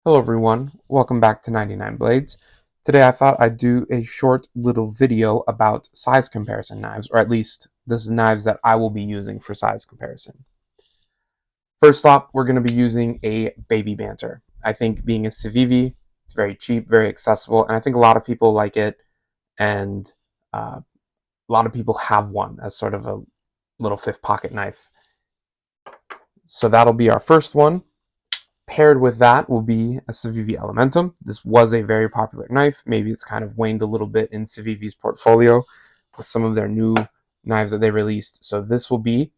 Hello everyone, welcome back to 99 Blades. Today I thought I'd do a short little video about size comparison knives, or at least this is knives that I will be using for size comparison. First off, we're going to be using a baby Banter. I think being a Cevivi, it's very cheap, very accessible, and I think a lot of people like it, and a lot of people have one as sort of a little fifth pocket knife. So that'll be our first one. Paired with that will be a Cevivi Elementum. This was a very popular knife. Maybe it's kind of waned a little bit in Cevivi's portfolio with some of their new knives that they released. So this will be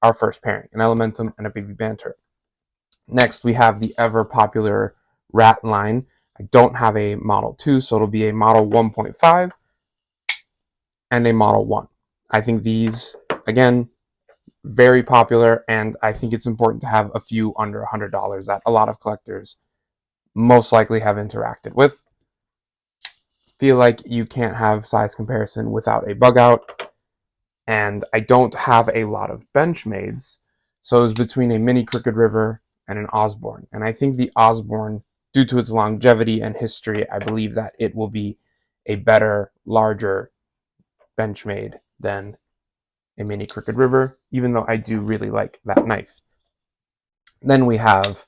our first pairing, an Elementum and a baby Banter. Next, we have the ever popular Rat line. I don't have a Model 2, so it'll be a Model 1.5 and a Model 1. I think these, again, very popular, and I think it's important to have a few under $100 that a lot of collectors most likely have interacted with. Feel like you can't have size comparison without a Bugout, and I don't have a lot of Benchmades, so it was between a Mini Crooked River and an Osborne, and I think the Osborne, due to its longevity and history, I believe that it will be a better, larger Benchmade than a Mini Crooked River, even though I do really like that knife. Then we have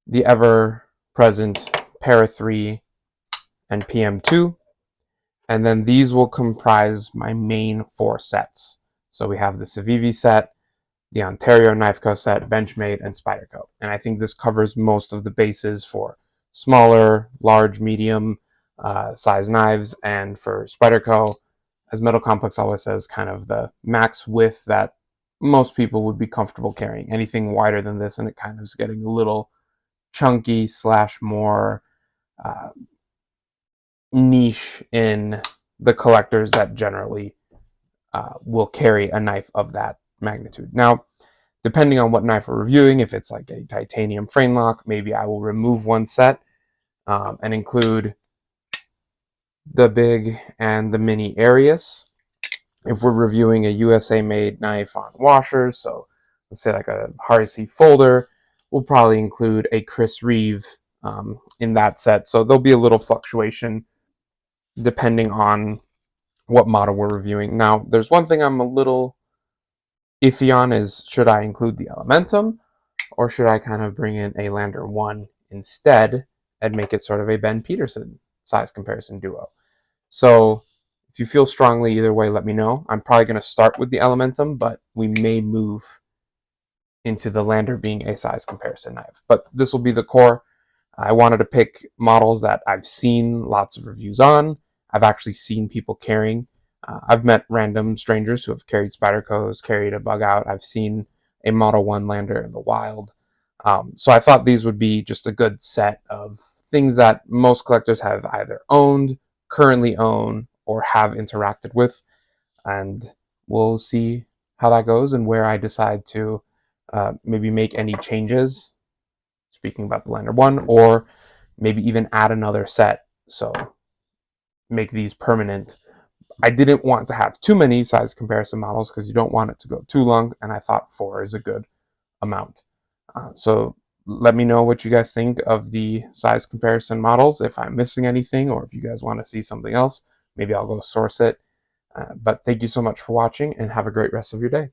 the ever-present Para 3 and PM2, and then these will comprise my main 4 sets. So we have the Cevivi set, the Ontario Knife Co. set, Benchmade, and Spyderco. And I think this covers most of the bases for smaller, large, medium size knives, and for Spyderco, as Metal Complex always says, kind of the max width that most people would be comfortable carrying. Anything wider than this, and it kind of is getting a little chunky / more niche in the collectors that generally will carry a knife of that magnitude. Now, depending on what knife we're reviewing, if it's like a titanium frame lock, maybe I will remove one set and include the big and the mini Arius. If we're reviewing a USA made knife on washers, so let's say like a Hardy folder, we'll probably include a Chris Reeve in that set. So there'll be a little fluctuation depending on what model we're reviewing. Now, there's one thing I'm a little iffy on is, should I include the Elementum, or should I kind of bring in a Lander 1 instead and make it sort of a Ben Peterson size comparison duo? So if you feel strongly either way, let me know. I'm probably going to start with the Elementum, but we may move into the Lander being a size comparison knife. But this will be the core. I wanted to pick models that I've seen lots of reviews on. I've actually seen people carrying. I've met random strangers who have carried Spydercos, carried a Bugout. I've seen a Model 1 Lander in the wild. So I thought these would be just a good set of things that most collectors have either owned, currently own, or have interacted with. And we'll see how that goes and where I decide to maybe make any changes, speaking about the Lander 1, or maybe even add another set. So make these permanent. I didn't want to have too many size comparison models because you don't want it to go too long, and I thought 4 is a good amount. So let me know what you guys think of the size comparison models, if I'm missing anything, or if you guys want to see something else. Maybe I'll go source it. But thank you so much for watching, and have a great rest of your day.